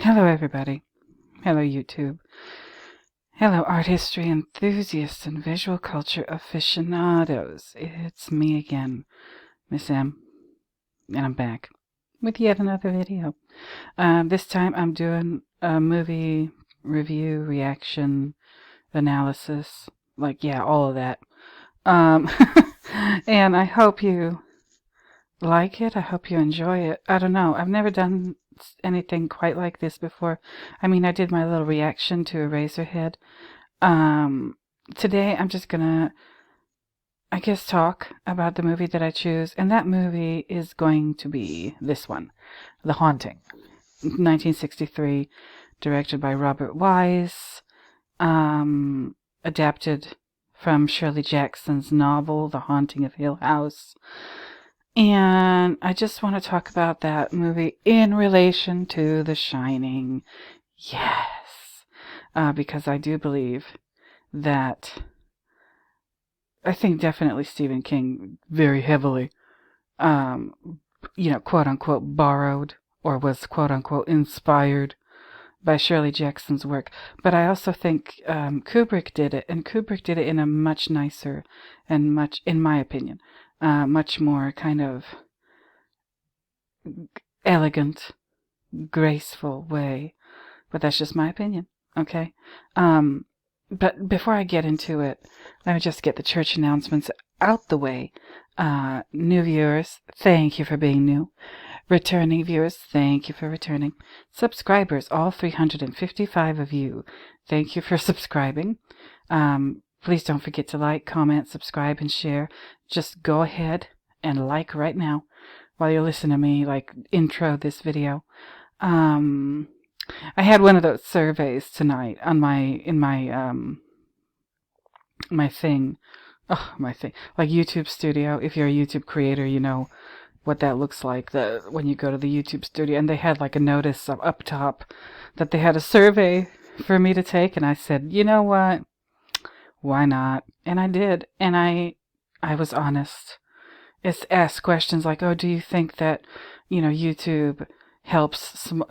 Hello, everybody. Hello, YouTube. Hello, art history enthusiasts and visual culture aficionados. It's me again, Miss M, and I'm back with yet another video. This time I'm doing a movie review, reaction, analysis, all of that. And I hope you like it. I hope you enjoy it. I don't know. I've never done anything quite like this before. I mean, I did my little reaction to Eraserhead. Today I'm just gonna, I guess, talk about the movie that I choose, and that movie is going to be this one, The Haunting, 1963, directed by Robert Wise, adapted from Shirley Jackson's novel, The Haunting of Hill House. And I just want to talk about that movie in relation to The Shining. Yes. Because I do believe that I think definitely Stephen King very heavily, quote unquote, borrowed or was quote unquote inspired by Shirley Jackson's work. But I also think Kubrick did it, and Kubrick did it in a much nicer and much, in my opinion, much more kind of elegant, graceful way. But that's just my opinion, okay? But before I get into it, let me just get the church announcements out the way. New viewers, thank you for being new. Returning viewers, thank you for returning. Subscribers, all 355 of you, thank you for subscribing. Please don't forget to like, comment, subscribe, and share. Just go ahead and like right now while you listen to me, intro this video. I had one of those surveys tonight on my thing. Oh, my thing. Like YouTube Studio. If you're a YouTube creator, you know what that looks like when you go to the YouTube Studio. And they had a notice up top that they had a survey for me to take. And I said, you know what? Why not? And I did. And I was honest. It's asked questions like, oh, do you think that, YouTube helps some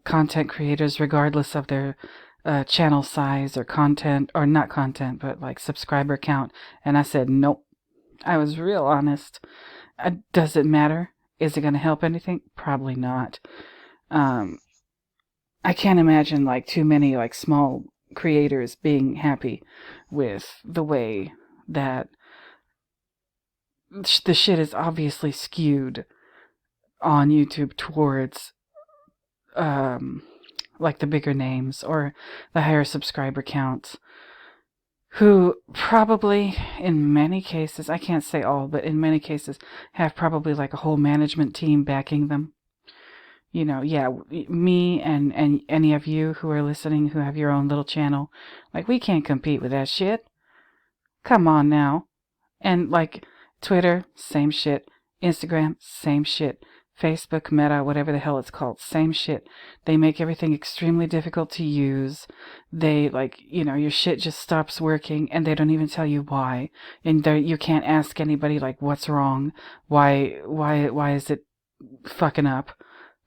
content creators regardless of their channel size or content, or not content, but subscriber count? And I said, nope. I was real honest. Does it matter? Is it going to help anything? Probably not. I can't imagine too many small creators being happy with the way that the shit is obviously skewed on YouTube towards the bigger names or the higher subscriber counts, who probably in many cases, I can't say all, but in many cases have probably a whole management team backing them. Me and any of you who are listening who have your own little channel, we can't compete with that shit. Come on now. And Twitter, same shit. Instagram, same shit. Facebook, Meta, whatever the hell it's called, same shit. They make everything extremely difficult to use. They, your shit just stops working, and they don't even tell you why. And you can't ask anybody, what's wrong? Why is it fucking up?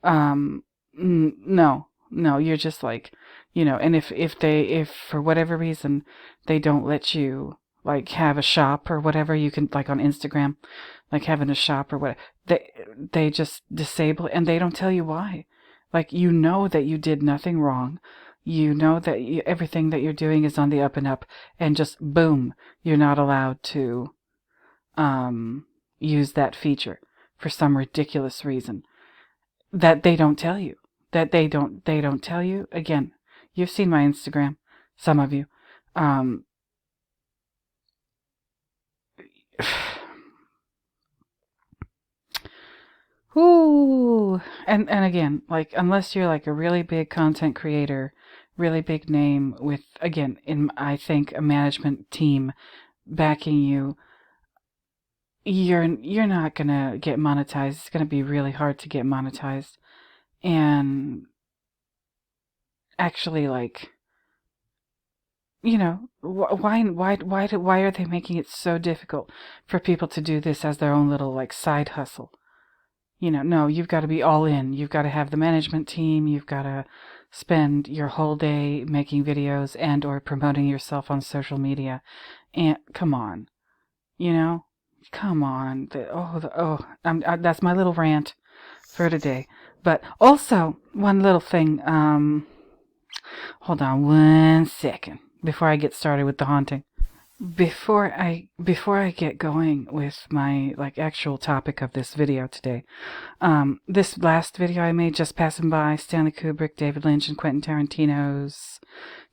No, you're just and if for whatever reason they don't let you have a shop or whatever, you can on Instagram, having a shop or what, they just disable it, and they don't tell you why. That you did nothing wrong. That everything that you're doing is on the up and up, and just boom, you're not allowed to use that feature for some ridiculous reason that they don't tell you. They don't tell you. Again, you've seen my Instagram, some of you. Ooh, and again, unless you're a really big content creator, really big name with, again, I think a management team backing you, you're not gonna get monetized. It's gonna be really hard to get monetized. And actually, why are they making it so difficult for people to do this as their own little side hustle? No, you've got to be all in. You've got to have the management team. You've got to spend your whole day making videos and or promoting yourself on social media. And come on, you know, come on. That's my little rant for today. But also, one little thing. Hold on 1 second before I get started with the haunting. Before I get going with my actual topic of this video today, this last video I made, just passing by Stanley Kubrick, David Lynch, and Quentin Tarantino's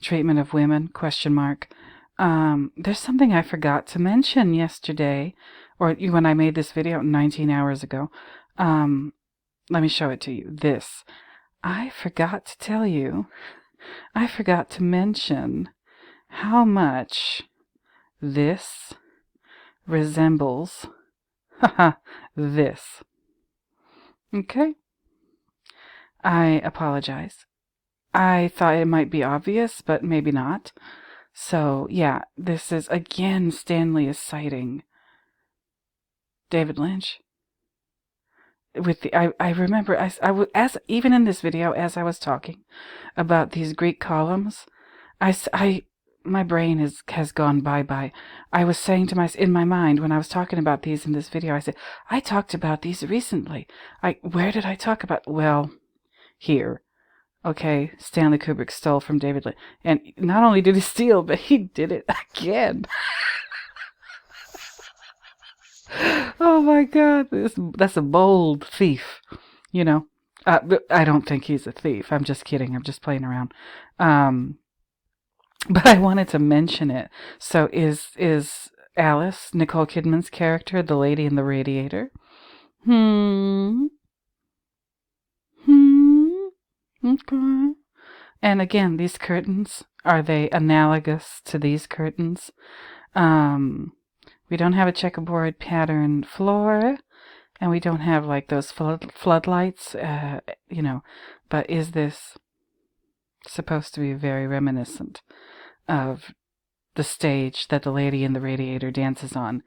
treatment of women, ? There's something I forgot to mention yesterday, or when I made this video 19 hours ago. Let me show it to you. I forgot to tell you, I forgot to mention how much this resembles this. Okay? I apologize. I thought it might be obvious, but maybe not. So, yeah, this is, again, Stanley is citing David Lynch. I remember, even in this video, as I was talking about these Greek columns, my brain has gone bye-bye. I was saying to myself, in my mind, when I was talking about these in this video, I said, I talked about these recently. Where did I talk about? Well, here. Okay, Stanley Kubrick stole from David Lynch. And not only did he steal, but he did it again. Oh my God, that's a bold thief, I don't think he's a thief. I'm just kidding. I'm just playing around. But I wanted to mention it. So is Alice, Nicole Kidman's character, the lady in the radiator? Okay. And again, these curtains, are they analogous to these curtains? We don't have a checkerboard pattern floor, and we don't have those floodlights, but is this supposed to be very reminiscent of the stage that the lady in the radiator dances on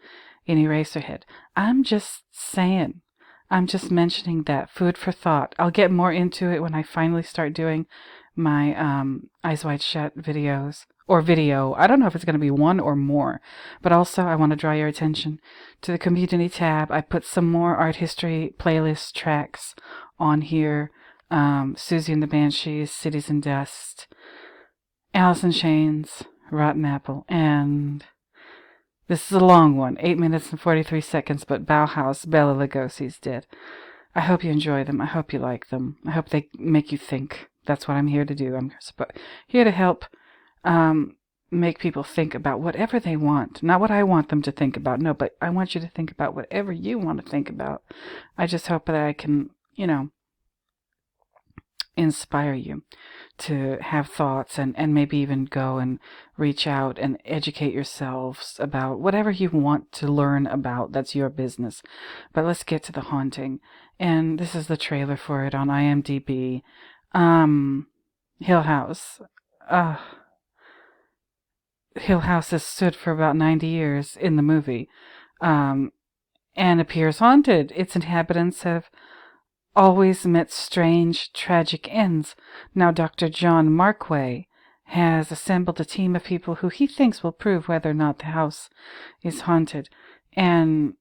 in Eraserhead? I'm just saying. I'm just mentioning that. Food for thought. I'll get more into it when I finally start doing my Eyes Wide Shut videos. Or video. I don't know if it's going to be one or more. But also, I want to draw your attention to the community tab. I put some more art history playlist tracks on here. Susie and the Banshees, Cities and Dust, Alice in Chains, Rotten Apple, and this is a long one, 8 minutes and 43 seconds, but Bauhaus, Bela Lugosi's dead. I hope you enjoy them. I hope you like them. I hope they make you think. That's what I'm here to do. I'm here to help make people think about whatever they want. Not what I want them to think about, no, but I want you to think about whatever you want to think about. I just hope that I can, inspire you to have thoughts and maybe even go and reach out and educate yourselves about whatever you want to learn about. That's your business. But let's get to the haunting. And this is the trailer for it on IMDb. Hill House. Hill House has stood for about 90 years in the movie, and appears haunted. Its inhabitants have always met strange, tragic ends. Now Dr. John Markway has assembled a team of people who he thinks will prove whether or not the house is haunted. And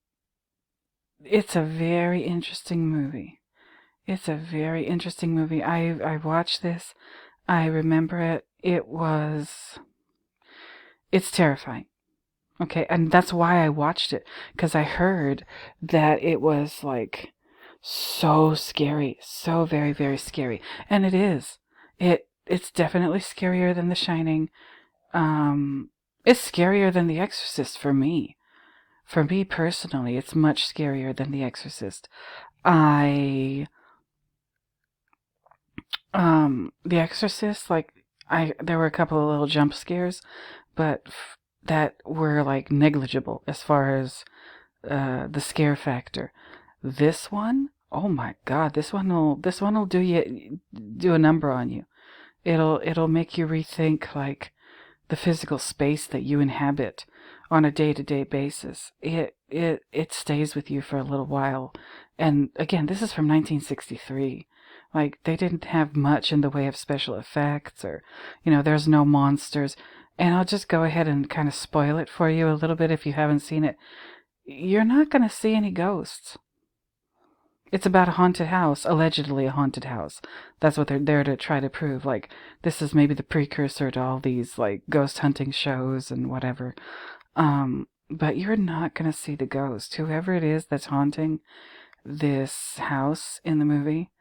it's a very interesting movie. It's a very interesting movie. I watched this. I remember it. It's terrifying. Okay, and that's why I watched it, because I heard that it was so scary, so very, very scary. And it is. It's definitely scarier than The Shining. It's scarier than The Exorcist for me. For me personally, it's much scarier than The Exorcist. The Exorcist, there were a couple of little jump scares, but that were negligible as far as the scare factor. This one, oh my God, this one will do a number on you. It'll make you rethink the physical space that you inhabit. on a day-to-day basis, it stays with you for a little while. And again, this is from 1963. Like, they didn't have much in the way of special effects, or, there's no monsters. And I'll just go ahead and kind of spoil it for you a little bit if you haven't seen it. You're not going to see any ghosts. It's about a haunted house, allegedly a haunted house. That's what they're there to try to prove. Like, this is maybe the precursor to all these, like, ghost hunting shows and whatever. But you're not going to see the ghost. Whoever it is that's haunting this house in the movie,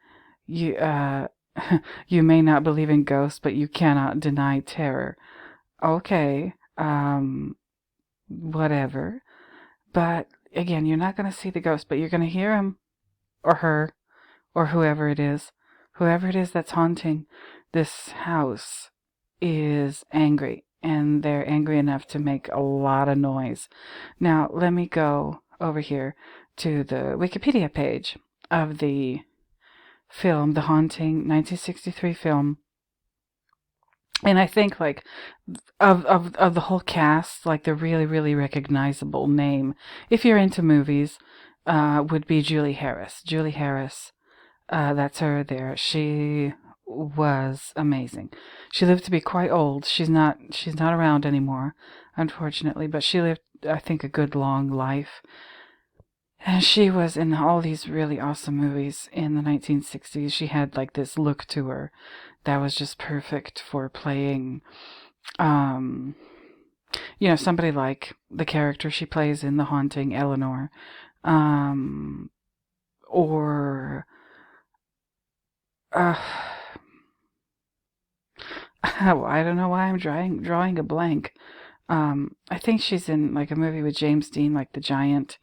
you, you may not believe in ghosts, but you cannot deny terror. Okay, whatever. But, again, you're not going to see the ghost, but you're going to hear him, or her, or whoever it is. Whoever it is that's haunting this house is angry, and they're angry enough to make a lot of noise. Now, let me go over here to the Wikipedia page of the film, The Haunting, 1963 film. And I think, like, of the whole cast, like, the really, really recognizable name, if you're into movies, would be Julie Harris. Julie Harris, that's her there. She was amazing. She lived to be quite old. She's not around anymore, unfortunately, but she lived, I think, a good long life. And she was in all these really awesome movies in the 1960s. She had, like, this look to her that was just perfect for playing, somebody like the character she plays in The Haunting, Eleanor, or, I don't know why I'm drawing a blank. I think she's in, like, a movie with James Dean, like The Giant.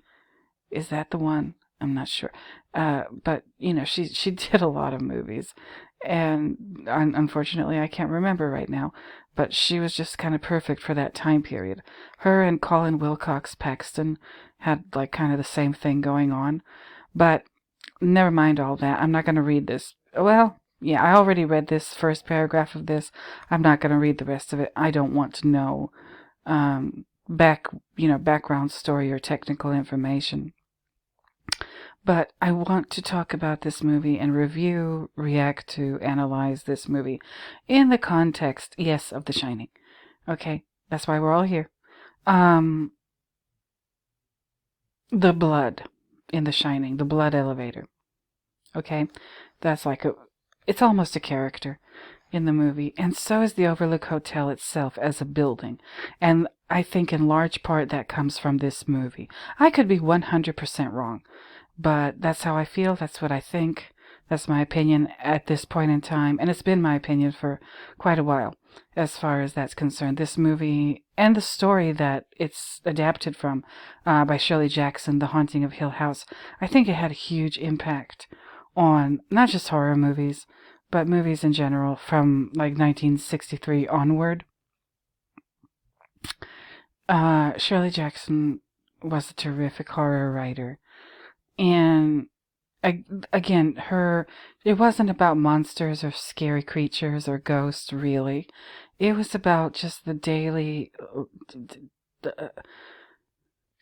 Is that the one? I'm not sure. But, she did a lot of movies. And unfortunately, I can't remember right now. But she was just kind of perfect for that time period. Her and Colin Wilcox Paxton had, like, kind of the same thing going on. But never mind all that. I'm not going to read this. Well, yeah, I already read this first paragraph of this. I'm not going to read the rest of it. I don't want to know background story or technical information. But I want to talk about this movie and review, react to, analyze this movie in the context, yes, of The Shining. Okay, that's why we're all here. The blood in The Shining, the blood elevator. Okay, that's like it's almost a character in the movie, and so is the Overlook Hotel itself as a building. And I think in large part that comes from this movie. I could be 100% wrong. But that's how I feel, that's what I think, that's my opinion at this point in time, and it's been my opinion for quite a while, as far as that's concerned. This movie, and the story that it's adapted from, by Shirley Jackson, The Haunting of Hill House, I think it had a huge impact on not just horror movies, but movies in general from, like, 1963 onward. Shirley Jackson was a terrific horror writer. And again, it wasn't about monsters or scary creatures or ghosts, really. It was about just the daily,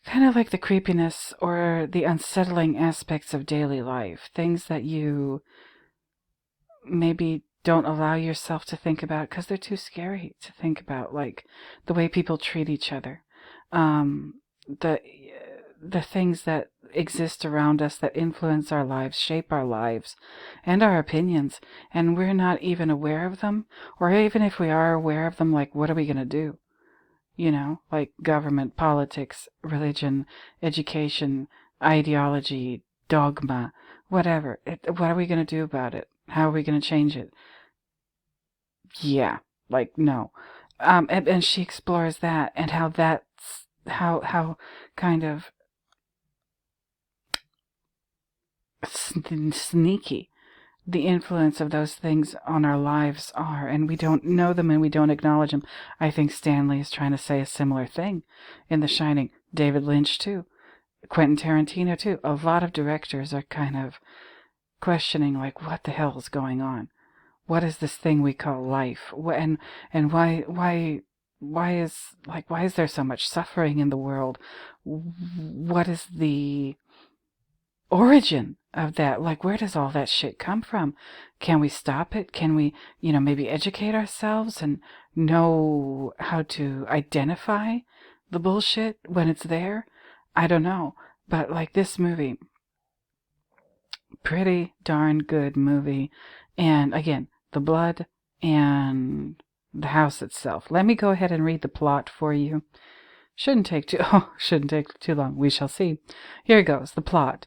kind of like the creepiness or the unsettling aspects of daily life. Things that you maybe don't allow yourself to think about because they're too scary to think about, like the way people treat each other. The things that exist around us that influence our lives, shape our lives, and our opinions, and we're not even aware of them, or even if we are aware of them, like, what are we going to do? Like government, politics, religion, education, ideology, dogma, whatever. What are we going to do about it? How are we going to change it? Yeah, like, no. And she explores that, and how that's, how kind of sneaky the influence of those things on our lives are, and we don't know them and we don't acknowledge them. I think Stanley is trying to say a similar thing in The Shining. David Lynch too. Quentin Tarantino too. A lot of directors are kind of questioning, like, what the hell is going on? What is this thing we call life? And why why is there so much suffering in the world? What is the origin of that? Like, where does all that shit come from? Can we stop it? Can we, maybe educate ourselves and know how to identify the bullshit when it's there? I don't know. But like this movie, pretty darn good movie. And again, the blood and the house itself. Let me go ahead and read the plot for you. Shouldn't take too long. We shall see. Here goes, the plot.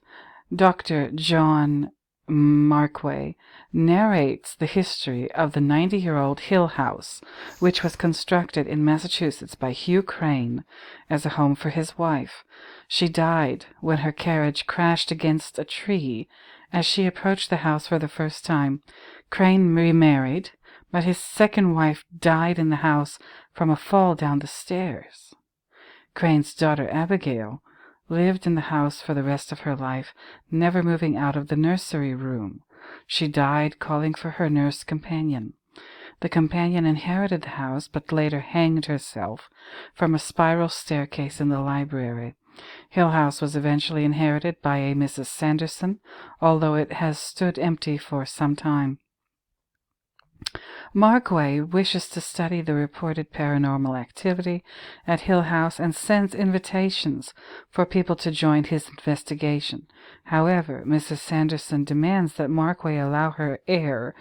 Dr. John Markway narrates the history of the 90-year-old Hill House, which was constructed in Massachusetts by Hugh Crane as a home for his wife. She died when her carriage crashed against a tree as she approached the house for the first time. Crane remarried, but his second wife died in the house from a fall down the stairs. Crane's daughter Abigail lived in the house for the rest of her life, never moving out of the nursery room. She died calling for her nurse companion. The companion inherited the house, but later hanged herself from a spiral staircase in the library. Hill House was eventually inherited by a Mrs. Sanderson, although it has stood empty for some time. Markway wishes to study the reported paranormal activity at Hill House and sends invitations for people to join his investigation. However, Mrs. Sanderson demands that Markway allow her heir,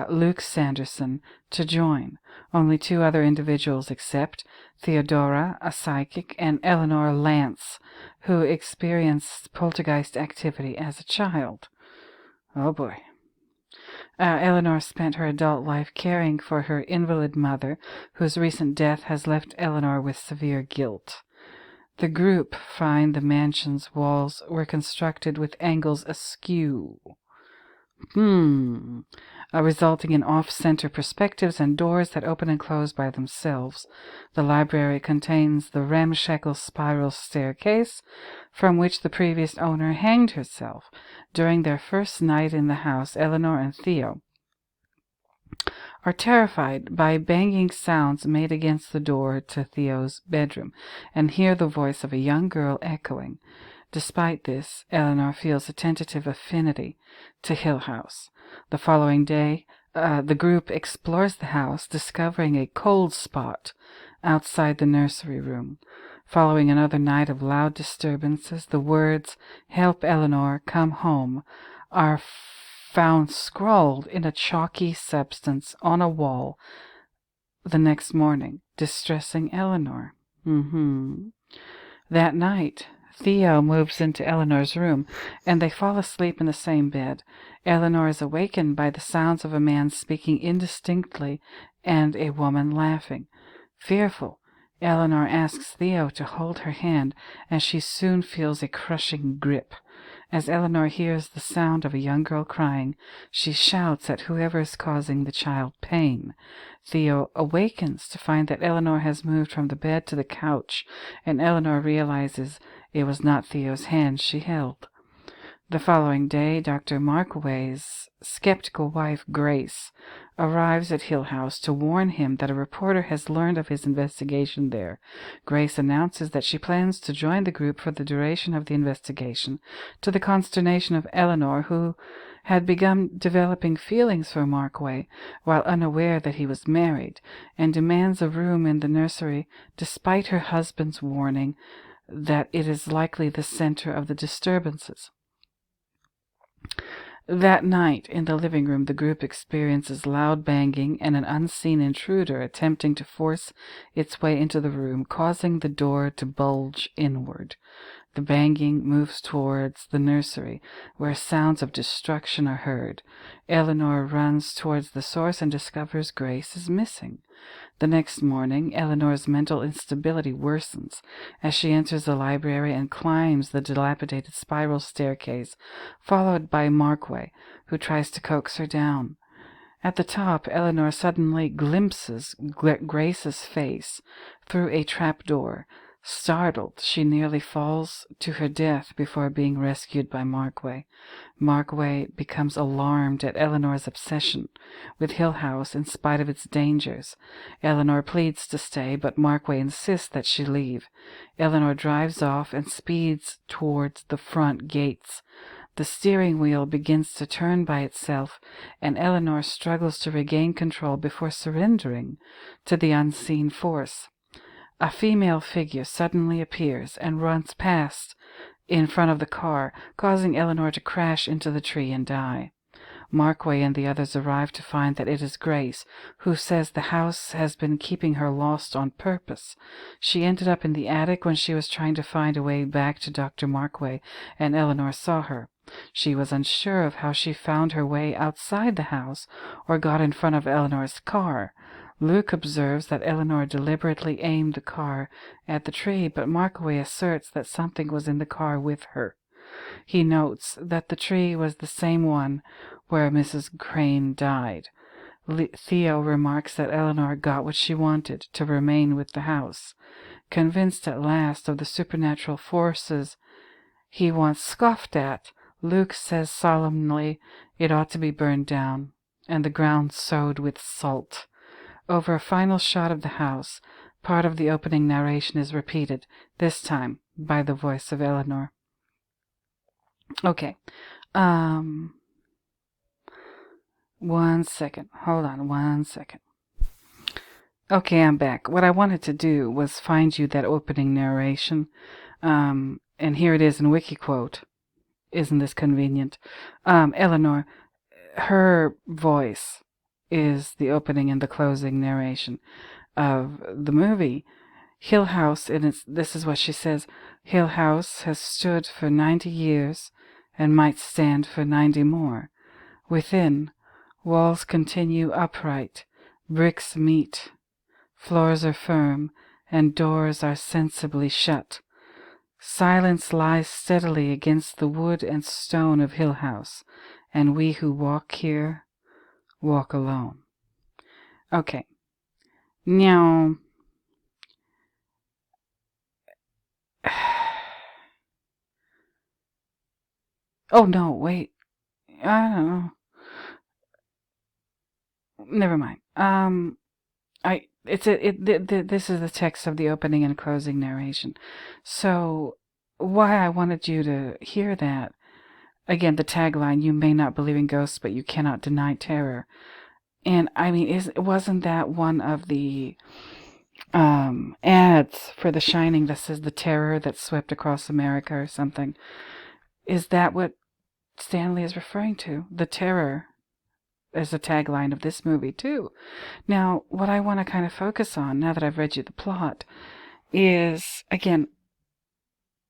Luke Sanderson, to join. Only two other individuals accept: Theodora, a psychic, and Eleanor Lance, who experienced poltergeist activity as a child. Oh boy. Eleanor spent her adult life caring for her invalid mother, whose recent death has left Eleanor with severe guilt. The group find the mansion's walls were constructed with angles askew, resulting in off-center perspectives and doors that open and close by themselves. The library contains the ramshackle spiral staircase from which the previous owner hanged herself. During their first night in the house, Eleanor and Theo are terrified by banging sounds made against the door to Theo's bedroom and hear the voice of a young girl echoing. Despite this, Eleanor feels a tentative affinity to Hill House. The following day, the group explores the house, discovering a cold spot outside the nursery room. Following another night of loud disturbances, the words, "Help Eleanor, come home," are found scrawled in a chalky substance on a wall the next morning, distressing Eleanor. That night, Theo moves into Eleanor's room, and they fall asleep in the same bed. Eleanor is awakened by the sounds of a man speaking indistinctly and a woman laughing. Fearful, Eleanor asks Theo to hold her hand, and she soon feels a crushing grip. As Eleanor hears the sound of a young girl crying, she shouts at whoever is causing the child pain. Theo awakens to find that Eleanor has moved from the bed to the couch, and Eleanor realizes it was not Theo's hand she held. The following day, Dr. Markway's skeptical wife, Grace, arrives at Hill House to warn him that a reporter has learned of his investigation there. Grace announces that she plans to join the group for the duration of the investigation, to the consternation of Eleanor, who had begun developing feelings for Markway while unaware that he was married, and demands a room in the nursery despite her husband's warning that it is likely the center of the disturbances. That night, in the living room, the group experiences loud banging and an unseen intruder attempting to force its way into the room, causing the door to bulge inward. The banging moves towards the nursery, where sounds of destruction are heard. Eleanor runs towards the source and discovers Grace is missing. The next morning, Eleanor's mental instability worsens as she enters the library and climbs the dilapidated spiral staircase, followed by Markway, who tries to coax her down. At the top, Eleanor suddenly glimpses Grace's face through a trap door. Startled, she nearly falls to her death before being rescued by Markway. Markway becomes alarmed at Eleanor's obsession with Hill House in spite of its dangers. Eleanor pleads to stay, but Markway insists that she leave. Eleanor drives off and speeds towards the front gates. The steering wheel begins to turn by itself, and Eleanor struggles to regain control before surrendering to the unseen force. A female figure suddenly appears and runs past in front of the car, causing Eleanor to crash into the tree and die. Markway and the others arrive to find that it is Grace, who says the house has been keeping her lost on purpose. She ended up in the attic when she was trying to find a way back to Dr. Markway, and Eleanor saw her. She was unsure of how she found her way outside the house or got in front of Eleanor's car. Luke observes that Eleanor deliberately aimed the car at the tree, but Markway asserts that something was in the car with her. He notes that the tree was the same one where Mrs. Crane died. Theo remarks that Eleanor got what she wanted, to remain with the house. Convinced at last of the supernatural forces he once scoffed at, Luke says solemnly it ought to be burned down, and the ground sowed with salt. Over a final shot of the house, part of the opening narration is repeated, this time by the voice of Eleanor. Okay. 1 second. Hold on 1 second. Okay, I'm back. What I wanted to do was find you that opening narration. And here it is in WikiQuote. Isn't this convenient? Eleanor, her voice is the opening and the closing narration of the movie. Hill House, this is what she says, Hill House has stood for 90 years and might stand for 90 more. Within, walls continue upright, bricks meet, floors are firm, and doors are sensibly shut. Silence lies steadily against the wood and stone of Hill House, and we who walk here walk alone. Okay. Now, oh no, wait. I don't know. Never mind. This is the text of the opening and closing narration. So, why I wanted you to hear that, again, the tagline, you may not believe in ghosts, but you cannot deny terror. And, I mean, wasn't that one of the ads for The Shining that says the terror that swept across America or something? Is that what Stanley is referring to? The terror as a tagline of this movie too. Now, what I want to kind of focus on, now that I've read you the plot, is, again,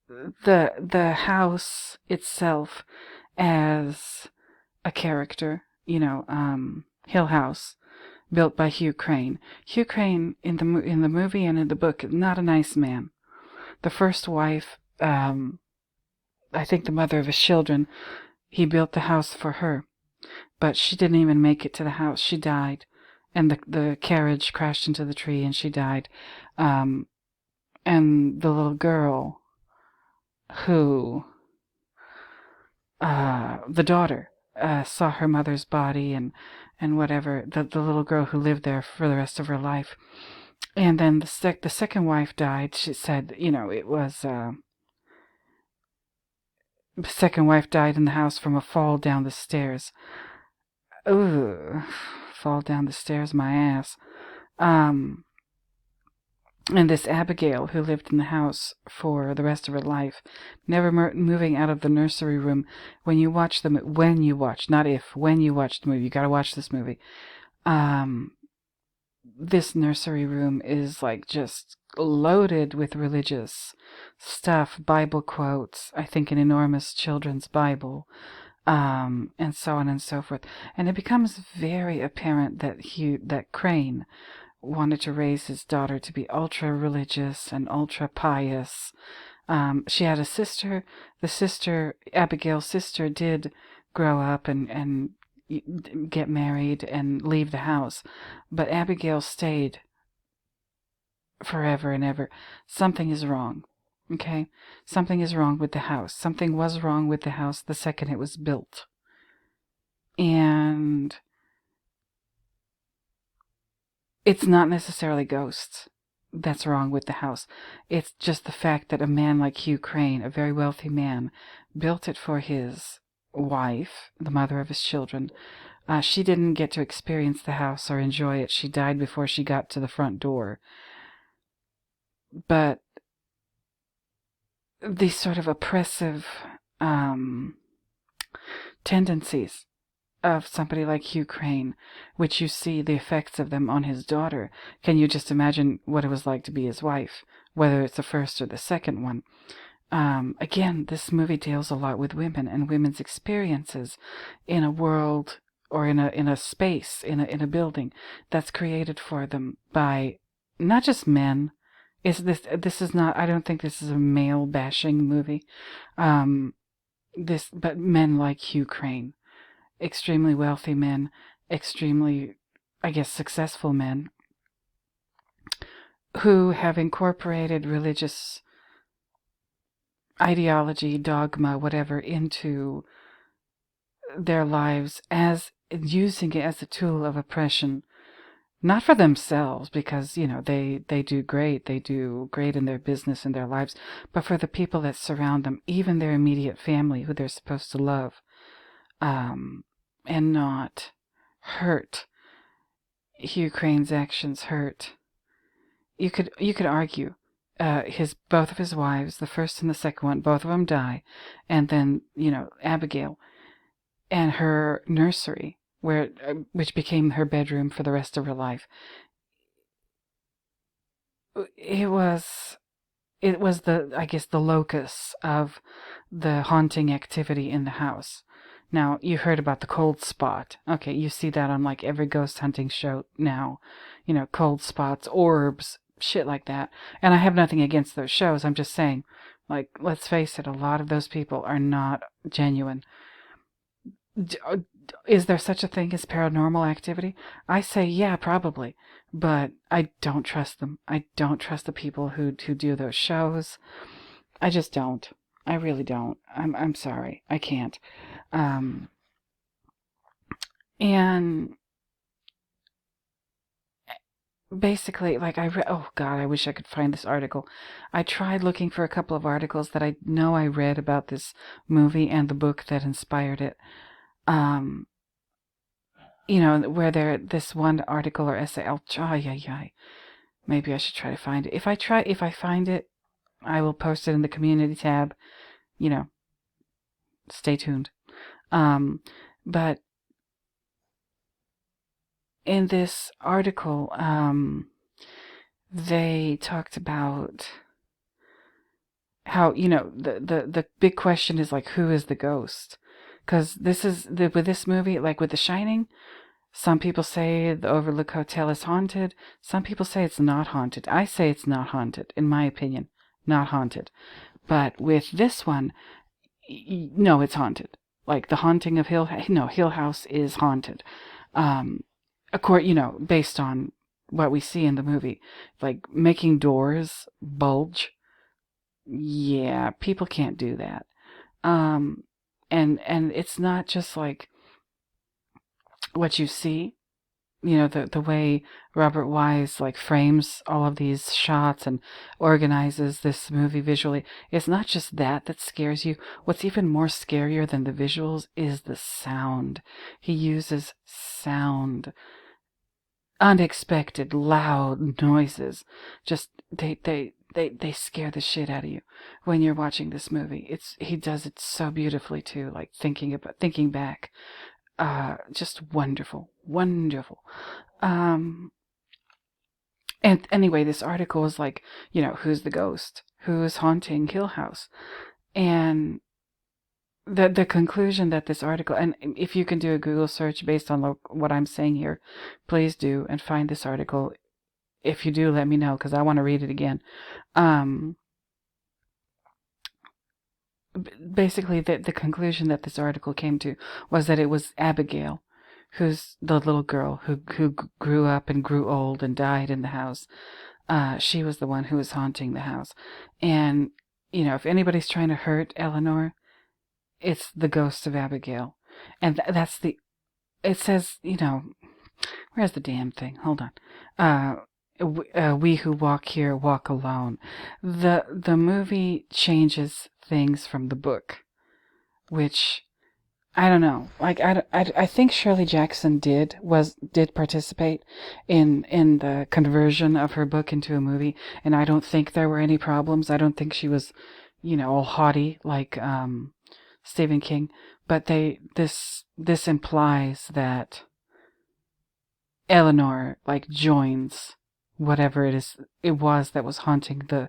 the house itself as a character, Hill House, built by Hugh Crane. Hugh Crane, in the movie and in the book, not a nice man. The first wife, I think the mother of his children, he built the house for her. But she didn't even make it to the house. She died. And the carriage crashed into the tree and she died. And the little girl who, the daughter, saw her mother's body and whatever, the little girl who lived there for the rest of her life. And then the second wife died. She said, it was, the second wife died in the house from a fall down the stairs. Ooh, fall down the stairs, my ass. And this Abigail, who lived in the house for the rest of her life, never moving out of the nursery room. When you watch the movie, you gotta watch this movie. This nursery room is like just loaded with religious stuff, Bible quotes, I think an enormous children's Bible, and so on and so forth. And it becomes very apparent that Crane wanted to raise his daughter to be ultra-religious and ultra-pious. She had a sister. Abigail's sister, did grow up and get married and leave the house. But Abigail stayed forever and ever, something is wrong. Okay? Something is wrong with the house. Something was wrong with the house the second it was built. And it's not necessarily ghosts that's wrong with the house. It's just the fact that a man like Hugh Crane, a very wealthy man, built it for his wife, the mother of his children. She didn't get to experience the house or enjoy it. She died before she got to the front door. But these sort of oppressive tendencies of somebody like Hugh Crane, which you see the effects of them on his daughter. Can you just imagine what it was like to be his wife, whether it's the first or the second one? Again, this movie deals a lot with women and women's experiences in a world or in a space, in a building that's created for them by not just men. This is not, I don't think this is a male bashing movie. But men like Hugh Crane, extremely wealthy men, extremely, I guess, successful men, who have incorporated religious ideology, dogma, whatever, into their lives, as using it as a tool of oppression, not for themselves, because, they do great in their business and their lives, but for the people that surround them, even their immediate family, who they're supposed to love, and not hurt. Hugh Crane's actions hurt. You could argue both of his wives, the first and the second one, both of them die, and then Abigail and her nursery, which became her bedroom for the rest of her life. It was the locus of the haunting activity in the house. Now, you heard about the cold spot. Okay, you see that on like every ghost hunting show now. Cold spots, orbs, shit like that. And I have nothing against those shows. I'm just saying, like, let's face it, a lot of those people are not genuine. Is there such a thing as paranormal activity? I say, yeah, probably. But I don't trust them. I don't trust the people who do those shows. I just don't. I really don't. I'm sorry. I can't. And basically, like, oh God, I wish I could find this article. I tried looking for a couple of articles that I know I read about this movie and the book that inspired it. Where this one article or essay, maybe I should try to find it. If I find it, I will post it in the community tab. Stay tuned. But in this article, they talked about how, the big question is, like, who is the ghost? Because with this movie, like with The Shining, some people say the Overlook Hotel is haunted. Some people say it's not haunted. I say it's not haunted, in my opinion. Not haunted. But with this one, no, it's haunted. Like the haunting of Hill House is haunted. Based on what we see in the movie. Like making doors bulge. Yeah, people can't do that. And it's not just like what you see, the way Robert Wise like frames all of these shots and organizes this movie visually. It's not just that scares you. What's even more scarier than the visuals is the sound. He uses sound. Unexpected, loud noises. Just, they scare the shit out of you when you're watching this movie. He does it so beautifully too, like thinking back. Just wonderful. And anyway, this article was like, who's the ghost? Who is haunting Hill House? And the conclusion that this article, and if you can do a Google search based on what I'm saying here, please do, and find this article. If you do, let me know, because I want to read it again. Basically, the conclusion that this article came to was that it was Abigail, who's the little girl who grew up and grew old and died in the house. She was the one who was haunting the house. And, if anybody's trying to hurt Eleanor, it's the ghost of Abigail. And it says, where's the damn thing? Hold on. We who walk here walk alone. The movie changes things from the book, which I don't know. Like I think Shirley Jackson did participate in the conversion of her book into a movie, and I don't think there were any problems. I don't think she was, all haughty like Stephen King. But this implies that Eleanor joins whatever it was that was haunting the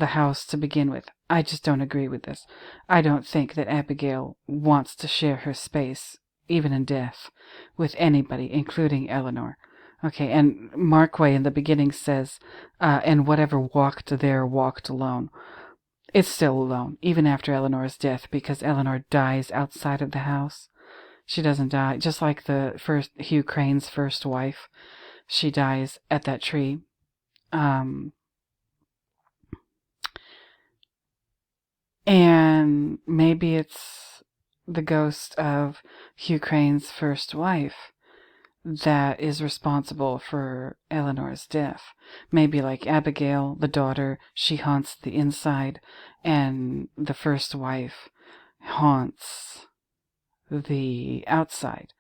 house to begin with. I just don't agree with this. I don't think that Abigail wants to share her space, even in death, with anybody, including Eleanor. Okay, and Markway in the beginning says, and whatever walked there walked alone. It's still alone, even after Eleanor's death, because Eleanor dies outside of the house. She doesn't die, just like the first Hugh Crane's first wife. She dies at that tree. And maybe it's the ghost of Hugh Crane's first wife that is responsible for Eleanor's death. Maybe like Abigail, the daughter, she haunts the inside, and the first wife haunts the outside.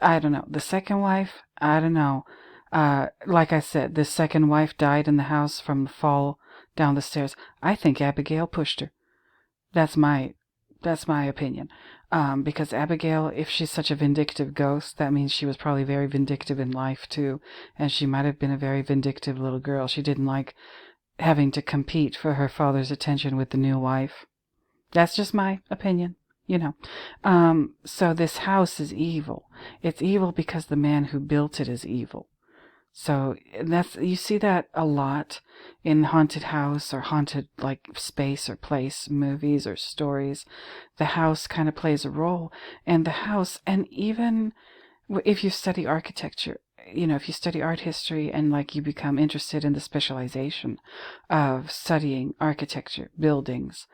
I don't know. The second wife, I don't know. Like I said, the second wife died in the house from the fall down the stairs. I think Abigail pushed her. That's my opinion. Because Abigail, if she's such a vindictive ghost, that means she was probably very vindictive in life too, and she might have been a very vindictive little girl. She didn't like having to compete for her father's attention with the new wife. That's just my opinion. So this house is evil. It's evil because the man who built it is evil. So you see that a lot in haunted house or haunted space or place movies or stories. The house kind of plays a role, and the house, and even if you study architecture, if you study art history and you become interested in the specialization of studying architecture, buildings,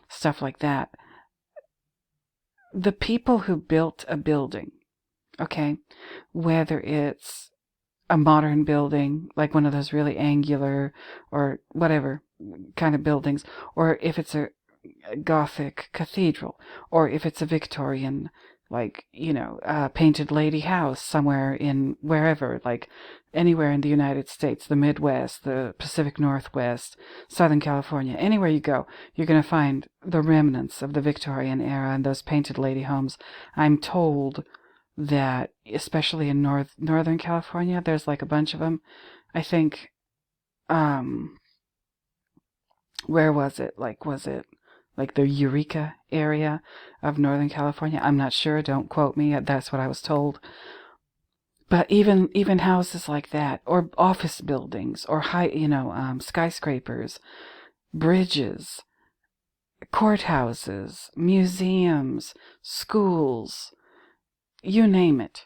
stuff like that. The people who built a building, okay, whether it's a modern building, like one of those really angular or whatever kind of buildings, or if it's a Gothic cathedral, or if it's a Victorian, painted lady house somewhere in wherever, anywhere in the United States, the Midwest, the Pacific Northwest, Southern California, anywhere you go, you're going to find the remnants of the Victorian era and those painted lady homes. I'm told that, especially in Northern California, there's a bunch of them. I think, where was it? Was it the Eureka area of Northern California? I'm not sure. Don't quote me. That's what I was told. But even houses like that, or office buildings, or high, skyscrapers, bridges, courthouses, museums, schools, you name it.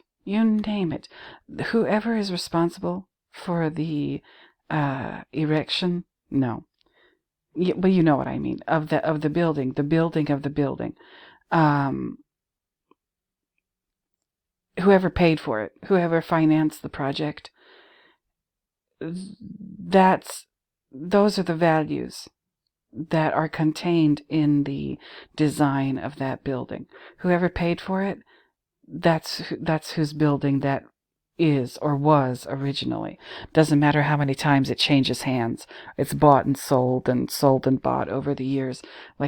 Whoever is responsible for the erection, no. But you know what I mean, of the building of the building. Whoever paid for it, whoever financed the project, those are the values that are contained in the design of that building. Whoever paid for it, that's whose building that is or was originally. Doesn't matter how many times it changes hands. It's bought and sold and bought over the years.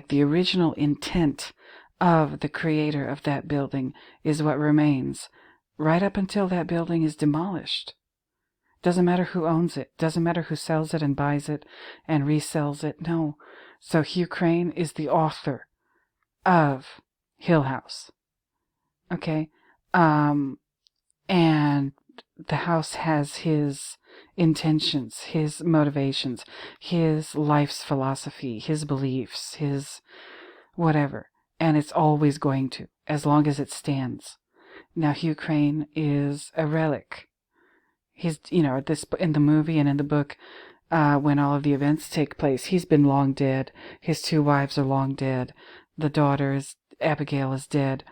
The original intent of the creator of that building is what remains right up until that building is demolished. Doesn't matter who owns it. Doesn't matter who sells it and buys it and resells it. No. So Hugh Crane is the author of Hill House. Okay? And the house has his intentions, his motivations, his life's philosophy, his beliefs, his whatever. And it's always going to, as long as it stands. Now, Hugh Crane is a relic. He's, at this in the movie and in the book, when all of the events take place, he's been long dead. His 2 wives are long dead. The Abigail is dead.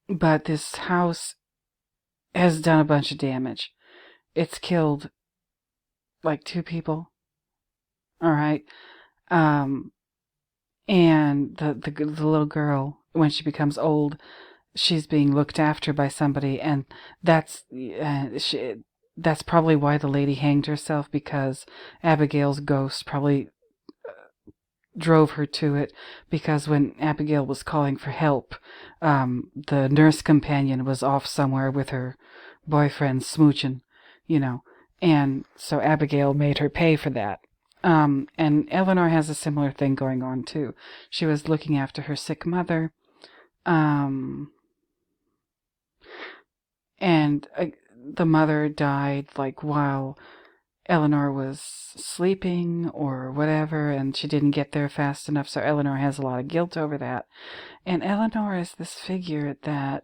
But this house has done a bunch of damage. It's killed like 2 people. All right. And the little girl, when she becomes old, she's being looked after by somebody, and that's that's probably why the lady hanged herself, because Abigail's ghost probably drove her to it, because when Abigail was calling for help, the nurse companion was off somewhere with her boyfriend smooching, and so Abigail made her pay for that. And Eleanor has a similar thing going on too. She was looking after her sick mother, and the mother died like while Eleanor was sleeping or whatever, and she didn't get there fast enough, so Eleanor has a lot of guilt over that. And Eleanor is this figure that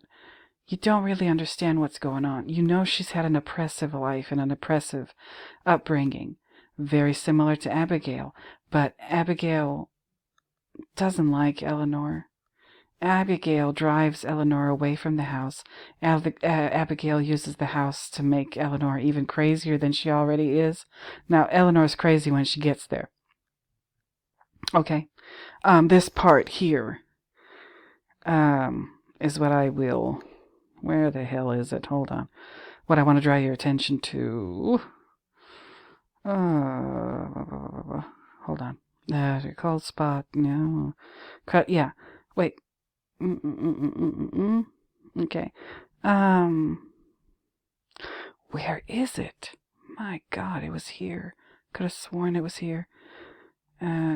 you don't really understand what's going on. She's had an oppressive life and an oppressive upbringing, very similar to Abigail, but Abigail doesn't like Eleanor. Abigail drives Eleanor away from the house. Abigail uses the house to make Eleanor even crazier than she already is. Now, Eleanor's crazy when she gets there. Okay. This part here is what I will... Where the hell is it? Hold on. What I want to draw your attention to... hold on. Cold spot. No. Cut. Yeah. Wait. Okay. Where is it? My God, it was here. Could have sworn it was here.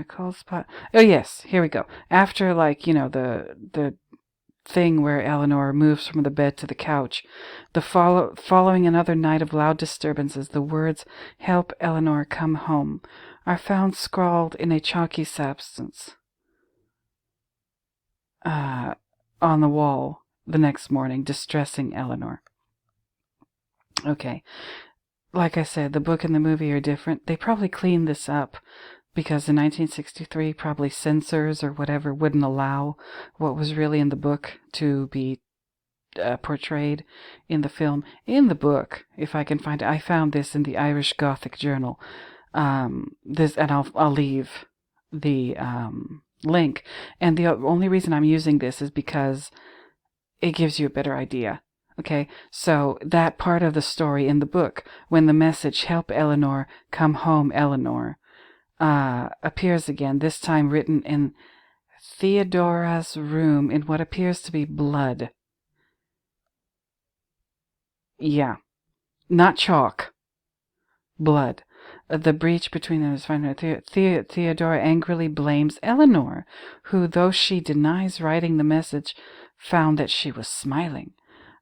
Cold spot. Oh yes, here we go. After the thing where Eleanor moves from the bed to the couch, following another night of loud disturbances, the words "Help Eleanor come home" are found scrawled in a chalky substance on the wall the next morning, distressing Eleanor. Okay. Like I said, the book and the movie are different. They probably cleaned this up because in 1963, probably censors or whatever wouldn't allow what was really in the book to be portrayed in the film. In the book, if I can find it, I found this in the Irish Gothic Journal. And I'll leave the link. And the only reason I'm using this is because it gives you a better idea. Okay, so that part of the story in the book, when the message "Help Eleanor, come home Eleanor," appears again, this time written in Theodora's room in what appears to be blood. Yeah, not chalk. Blood. The breach between them is fine. Theodora angrily blames Eleanor, who, though she denies writing the message, found that she was smiling.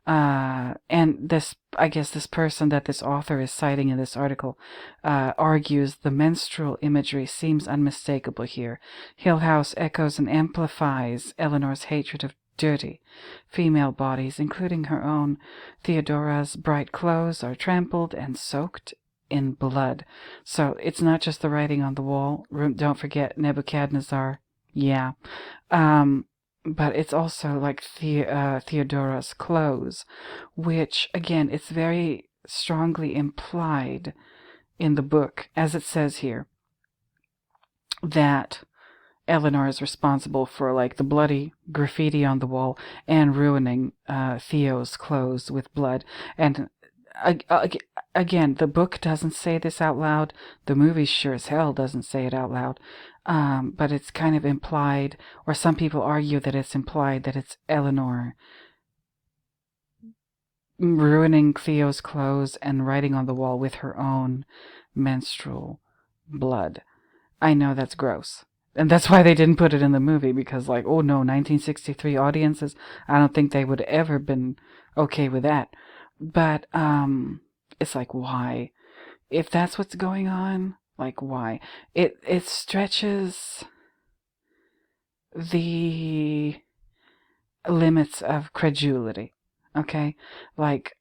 And this, I guess this person that this author is citing in this article argues the menstrual imagery seems unmistakable here. Hill House echoes and amplifies Eleanor's hatred of dirty female bodies, including her own. Theodora's bright clothes are trampled and soaked in blood. So it's not just the writing on the wall. Don't forget Nebuchadnezzar. Yeah. But it's also like Theodora's clothes, which, again, it's very strongly implied in the book, as it says here, that Eleanor is responsible for like the bloody graffiti on the wall and ruining Theo's clothes with blood. And again, the book doesn't say this out loud. The movie sure as hell doesn't say it out loud. But it's kind of implied, or some people argue that it's implied that it's Eleanor ruining Theo's clothes and writing on the wall with her own menstrual blood. I know that's gross. And that's why they didn't put it in the movie, because like, oh no, 1963 audiences, I don't think they would ever been okay with that. But it's like, why? If that's what's going on, like, why? It stretches the limits of credulity. Okay? Like,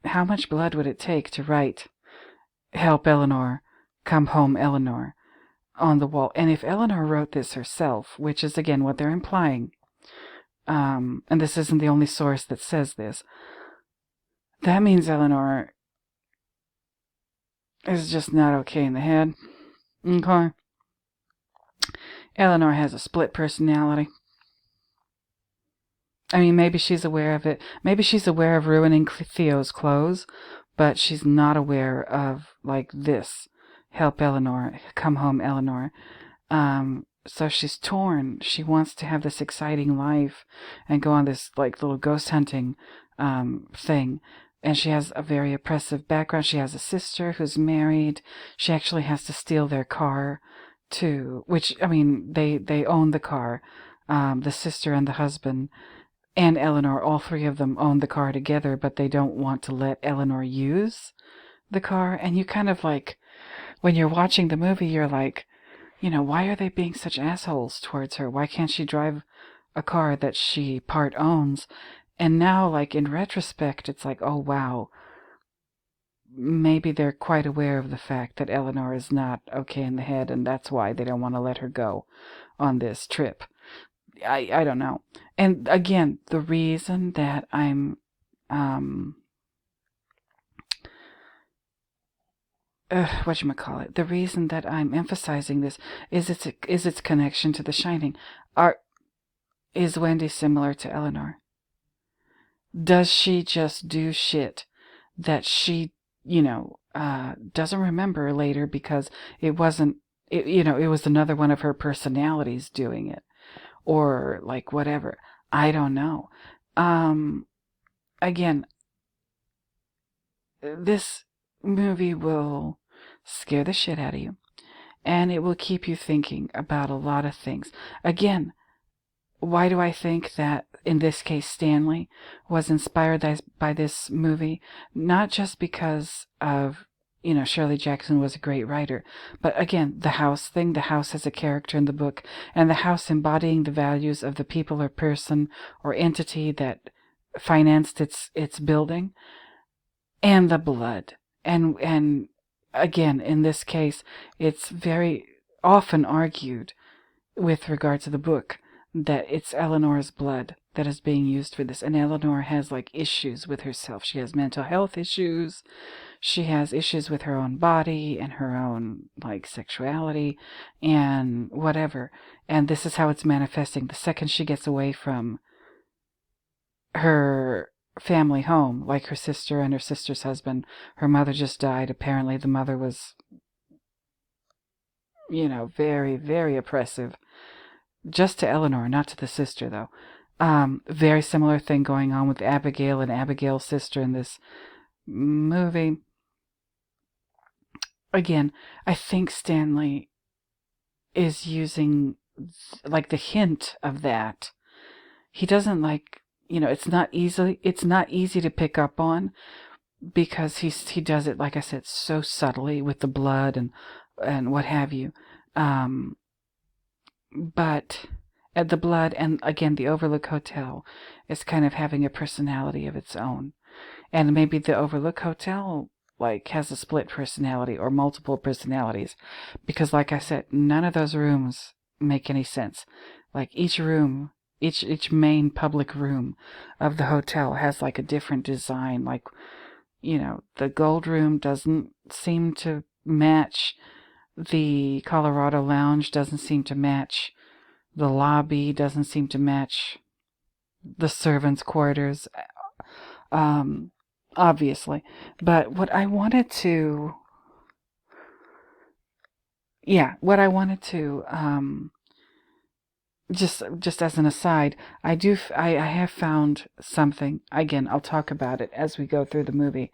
how much blood would it take to write, "Help Eleanor, come home Eleanor," on the wall? And if Eleanor wrote this herself, which is again what they're implying, and this isn't the only source that says this, that means Eleanor is just not okay in the head. Okay? Eleanor has a split personality. I mean, maybe she's aware of it. Maybe she's aware of ruining Theo's clothes, but she's not aware of, like, this. Help Eleanor, come home Eleanor. So she's torn. She wants to have this exciting life and go on this, like, little ghost hunting thing. And she has a very oppressive background. She has a sister who's married. She actually has to steal their car, too. Which, I mean, they own the car. The sister and the husband and Eleanor, all three of them own the car together, but they don't want to let Eleanor use the car. And you kind of like, when you're watching the movie, you're like, why are they being such assholes towards her? Why can't she drive a car that she part owns? And now, like, in retrospect, it's like, oh, wow. Maybe they're quite aware of the fact that Eleanor is not okay in the head, and that's why they don't want to let her go on this trip. I don't know. And again, the reason that I'm the reason that I'm emphasizing this is its connection to The Shining. Is Wendy similar to Eleanor? Does she just do shit that she, doesn't remember later because it wasn't, it was another one of her personalities doing it? Or, like, whatever. I don't know. Again, this movie will scare the shit out of you. And it will keep you thinking about a lot of things. Again, why do I think that, in this case, Stanley was inspired by this movie? Not just because of, Shirley Jackson was a great writer, but again, the house thing. The house has a character in the book, and the house embodying the values of the people or person or entity that financed its building, and the blood. And again, in this case, it's very often argued with regard to the book that it's Eleanor's blood that is being used for this. And Eleanor has, like, issues with herself. She has mental health issues. She has issues with her own body and her own, like, sexuality and whatever. And this is how it's manifesting. The second she gets away from her family home, like her sister and her sister's husband, her mother just died. Apparently the mother was, very, very oppressive. Just to Eleanor, not to the sister, though. Very similar thing going on with Abigail and Abigail's sister in this movie. Again, I think Stanley is using, like, the hint of that. He doesn't, like, it's not easy to pick up on, because he does it, like I said, so subtly with the blood and what have you. But the blood, and again, the Overlook Hotel is kind of having a personality of its own. And maybe the Overlook Hotel, like, has a split personality or multiple personalities. Because, like I said, none of those rooms make any sense. Like, each room, each main public room of the hotel has, like, a different design. Like, the gold room doesn't seem to match. The Colorado Lounge doesn't seem to match. The lobby doesn't seem to match the servants' quarters, obviously. But what I wanted to, just as an aside, I have found something. Again, I'll talk about it as we go through the movie,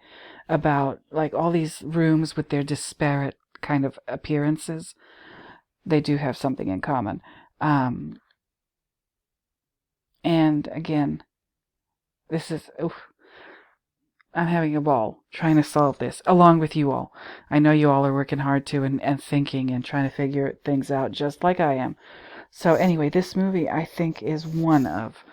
about, like, all these rooms with their disparate kind of appearances. They do have something in common. And again, this is, I'm having a ball trying to solve this, along with you all. I know you all are working hard too, and thinking and trying to figure things out just like I am. So anyway, this movie, I think, is one of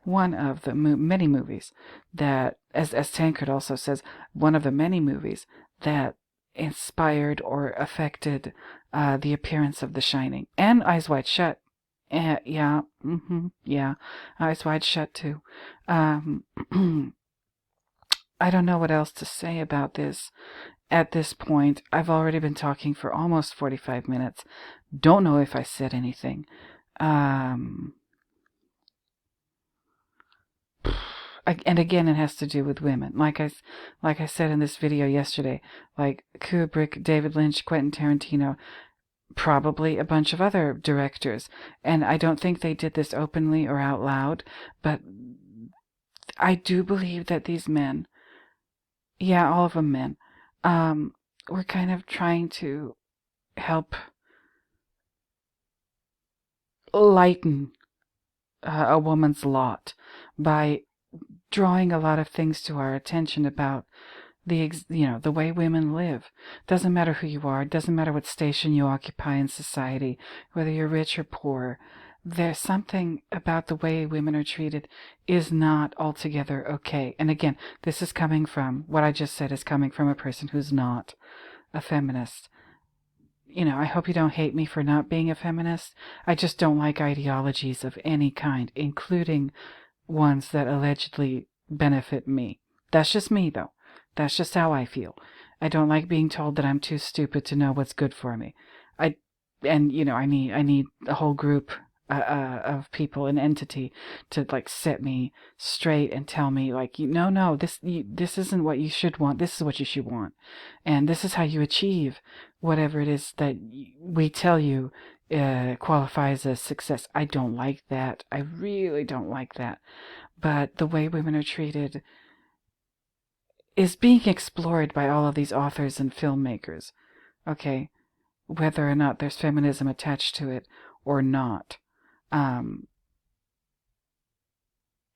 one of the many movies that, as Tancred also says, one of the many movies that inspired or affected the appearance of The Shining. And Eyes Wide Shut. Yeah, yeah, Eyes Wide Shut too. Um, I don't know what else to say about this at this point. I've already been talking for almost 45 minutes. Don't know if I said anything. And again, it has to do with women. Like I said in this video yesterday, like Kubrick, David Lynch, Quentin Tarantino, probably a bunch of other directors. And I don't think they did this openly or out loud, but I do believe that these men, yeah, all of them men, were kind of trying to help lighten a woman's lot by drawing a lot of things to our attention about the way women live. Doesn't matter who you are, doesn't matter what station you occupy in society, whether you're rich or poor. There's something about the way women are treated is not altogether okay. And again, this is coming from, what I just said is coming from a person who's not a feminist. I hope you don't hate me for not being a feminist. I just don't like ideologies of any kind, including ones that allegedly benefit me. That's just me, though. That's just how I feel. I don't like being told that I'm too stupid to know what's good for me. I need a whole group of people, an entity, to like set me straight and tell me like, no, this isn't what you should want. This is what you should want, and this is how you achieve whatever it is that we tell you qualifies as success. I don't like that. I really don't like that. But the way women are treated is being explored by all of these authors and filmmakers. Okay, whether or not there's feminism attached to it or not.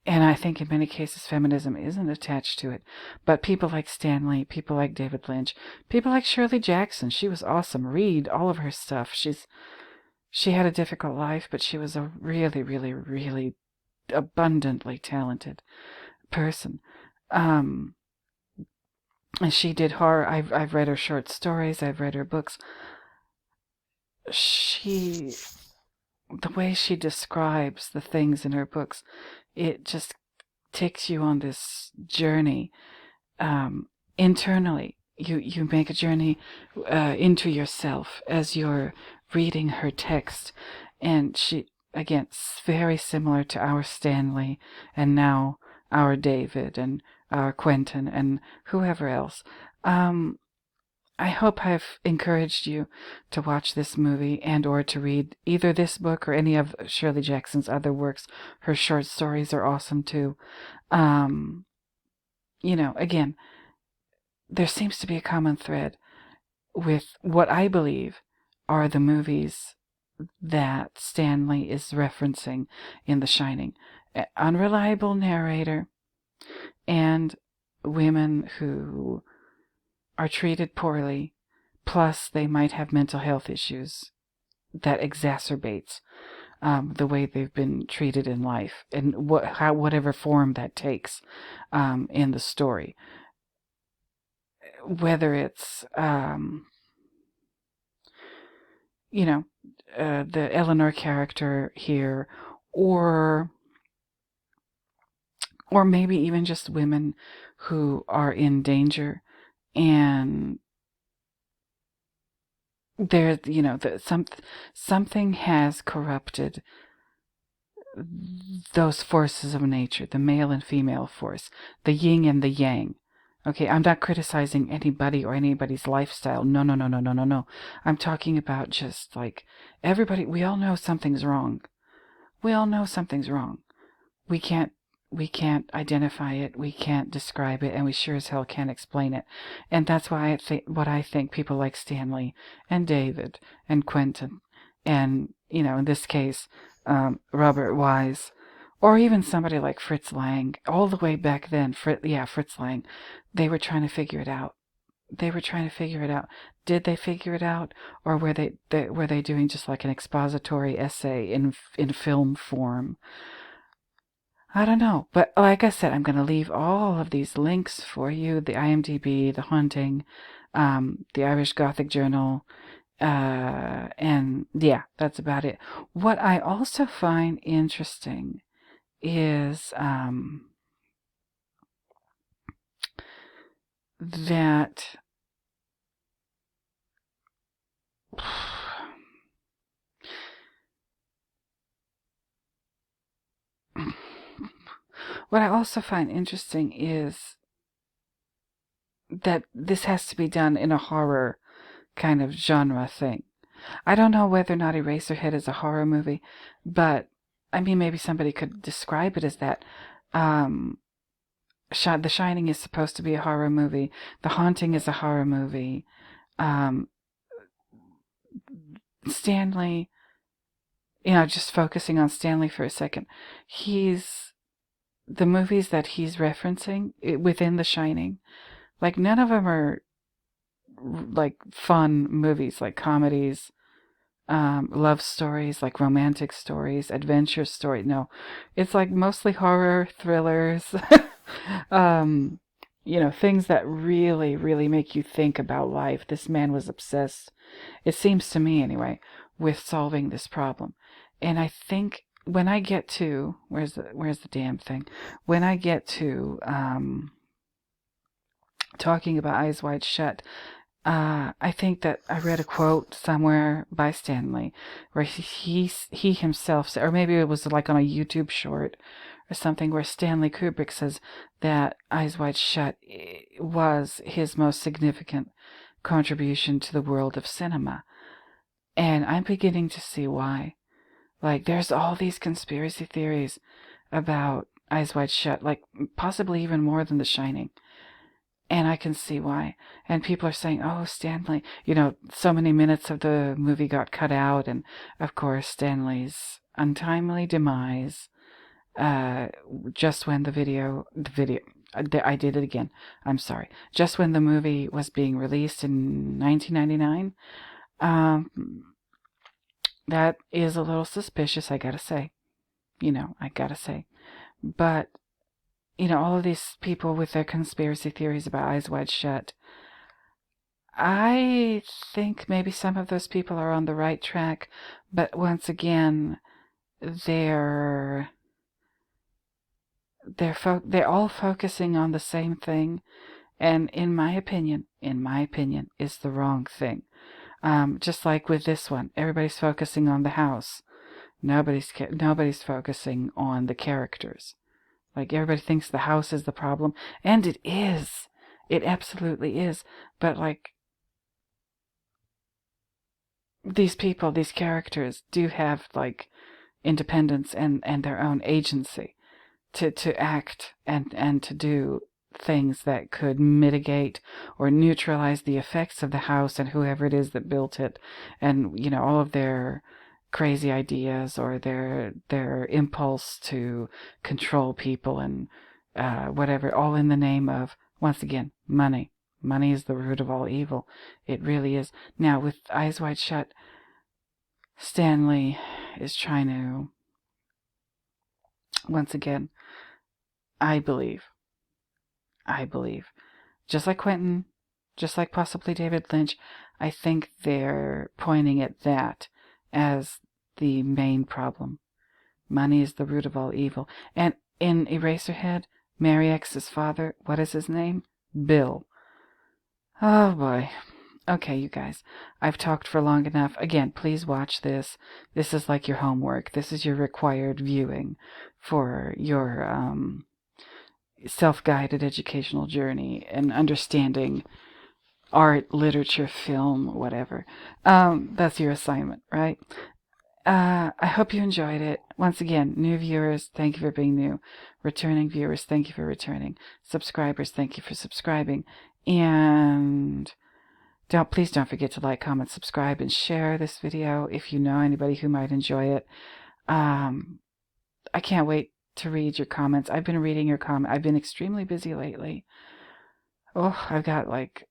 And I think in many cases feminism isn't attached to it. But people like Stanley, people like David Lynch, people like Shirley Jackson, she was awesome. Read all of her stuff. She had a difficult life, but she was a really, really, really abundantly talented person. And she did horror. I've read her short stories. I've read her books. The way she describes the things in her books, it just takes you on this journey internally. You make a journey into yourself as you're reading her text. And she, again, very similar to our Stanley and now our David and our Quentin and whoever else. I hope I've encouraged you to watch this movie and or to read either this book or any of Shirley Jackson's other works. Her short stories are awesome too. Again, there seems to be a common thread with what I believe are the movies that Stanley is referencing in The Shining. Unreliable narrator and women who are treated poorly, plus they might have mental health issues that exacerbates the way they've been treated in life, and whatever form that takes in the story. Whether it's the Eleanor character here, or maybe even just women who are in danger. And there, something has corrupted those forces of nature, the male and female force, the yin and the yang. Okay, I'm not criticizing anybody or anybody's lifestyle. No. I'm talking about just like everybody. We all know something's wrong. We all know something's wrong. We can't identify it, we can't describe it, and we sure as hell can't explain it. And that's why I think people like Stanley and David and Quentin and, in this case, Robert Wise, or even somebody like Fritz Lang, all the way back then, Fritz Lang, they were trying to figure it out. Did they figure it out, or were they doing just like an expository essay in film form? I don't know. But like I said, I'm going to leave all of these links for you, the IMDb, The Haunting, the Irish Gothic Journal, and yeah, that's about it. What I also find interesting is that what I also find interesting is that this has to be done in a horror kind of genre thing. I don't know whether or not Eraserhead is a horror movie, but I mean, maybe somebody could describe it as that. Um, The Shining is supposed to be a horror movie. The Haunting is a horror movie. Um, Stanley, just focusing on Stanley for a second, the movies that he's referencing within The Shining, like none of them are like fun movies, like comedies, love stories, like romantic stories, adventure stories. No, it's like mostly horror thrillers. um, things that really, really make you think about life. This man was obsessed, it seems to me anyway, with solving this problem. And I think when I get to where's the damn thing? When I get to talking about Eyes Wide Shut, I think that I read a quote somewhere by Stanley where he himself said, or maybe it was like on a YouTube short or something, where Stanley Kubrick says that Eyes Wide Shut was his most significant contribution to the world of cinema. And I'm beginning to see why. Like, there's all these conspiracy theories about Eyes Wide Shut, like possibly even more than The Shining. And I can see why. And people are saying, oh, Stanley, so many minutes of the movie got cut out. And of course, Stanley's untimely demise, just when I did it again. I'm sorry. Just when the movie was being released in 1999. That is a little suspicious, I gotta say. But all of these people with their conspiracy theories about Eyes Wide Shut, I think maybe some of those people are on the right track, but once again, they're all focusing on the same thing, and in my opinion, is the wrong thing. Just like with this one, everybody's focusing on the house. Nobody's focusing on the characters. Like, everybody thinks the house is the problem, and it is. It absolutely is. But, like, these people, these characters, do have, like, independence and their own agency to act and to do things that could mitigate or neutralize the effects of the house and whoever it is that built it, and, all of their crazy ideas or their impulse to control people and whatever, all in the name of, once again, money. Money is the root of all evil. It really is. Now, with Eyes Wide Shut, Stanley is trying to, once again, I believe, just like Quentin, just like possibly David Lynch, I think they're pointing at that as the main problem. Money is the root of all evil. And in Eraserhead, Mary X's father, what is his name? Bill. Oh boy. Okay, you guys, I've talked for long enough. Again, please watch this. This is like your homework. This is your required viewing for your self-guided educational journey and understanding art, literature, film, whatever. That's your assignment, right? I hope you enjoyed it. Once again, new viewers, thank you for being new. Returning viewers, thank you for returning. Subscribers, thank you for subscribing. And please don't forget to like, comment, subscribe, and share this video if you know anybody who might enjoy it. I can't wait to read your comments. I've been reading your comments. I've been extremely busy lately. Oh, I've got like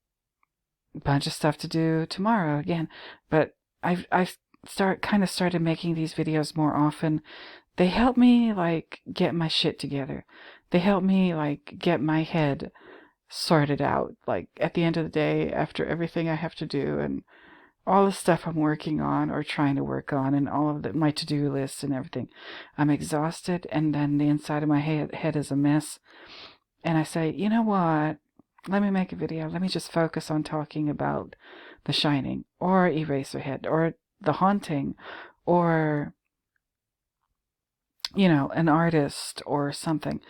a bunch of stuff to do tomorrow again. But I've started making these videos more often they help me, like, get my shit together. They help me, like, get my head sorted out. Like, at the end of the day, after everything I have to do and all the stuff I'm working on or trying to work on and all of my to-do lists and everything, I'm exhausted, and then the inside of my head is a mess. And I say, you know what? Let me make a video. Let me just focus on talking about The Shining or Eraserhead or The Haunting or, an artist or something.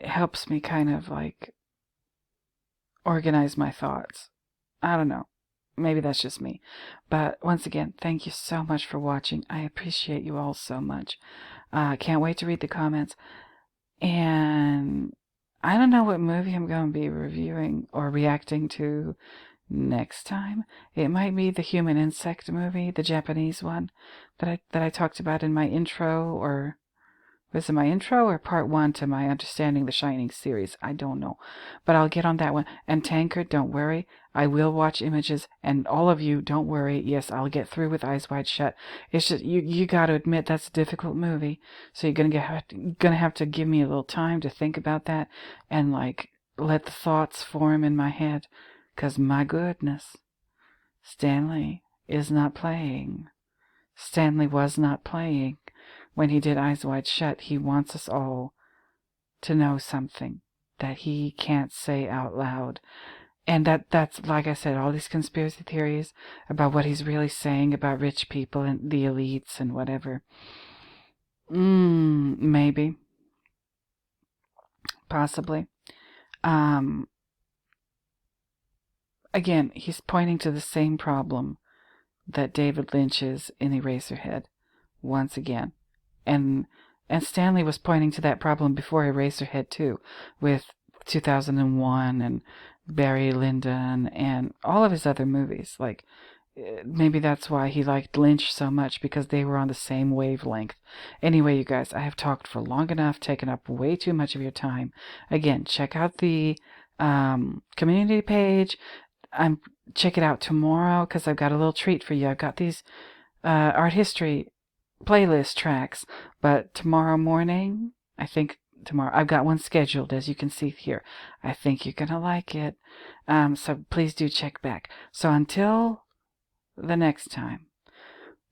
It helps me kind of like organize my thoughts. I don't know. Maybe that's just me. But once again, thank you so much for watching. I appreciate you all so much. Can't wait to read the comments. And I don't know what movie I'm going to be reviewing or reacting to next time. It might be the human insect movie, the Japanese one that I talked about in my intro, or was it my intro or part 1 to my Understanding the Shining series? I don't know. But I'll get on that one. And Tankard, don't worry. I will watch Images. And all of you, don't worry. Yes, I'll get through with Eyes Wide Shut. It's just, you got to admit that's a difficult movie. So you're gonna have to give me a little time to think about that and, like, let the thoughts form in my head. 'Cause my goodness, Stanley is not playing. Stanley was not playing. When he did Eyes Wide Shut, he wants us all to know something that he can't say out loud. And that's, like I said, all these conspiracy theories about what he's really saying about rich people and the elites and whatever. Maybe. Possibly. Again, he's pointing to the same problem that David Lynch is in Eraserhead. Once again. And Stanley was pointing to that problem before Eraserhead too, with 2001 and Barry Lyndon and all of his other movies. Like, maybe that's why he liked Lynch so much, because they were on the same wavelength. Anyway, you guys, I have talked for long enough, taken up way too much of your time. Again, check out the community page. Check it out tomorrow, because I've got a little treat for you. I've got these art history playlist tracks, but tomorrow morning, I've got one scheduled, as you can see here. I think you're gonna like it, so please do check back. So until the next time,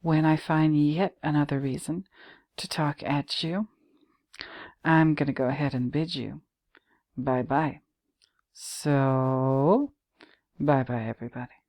when I find yet another reason to talk at you, I'm gonna go ahead and bid you bye-bye. So bye-bye, everybody.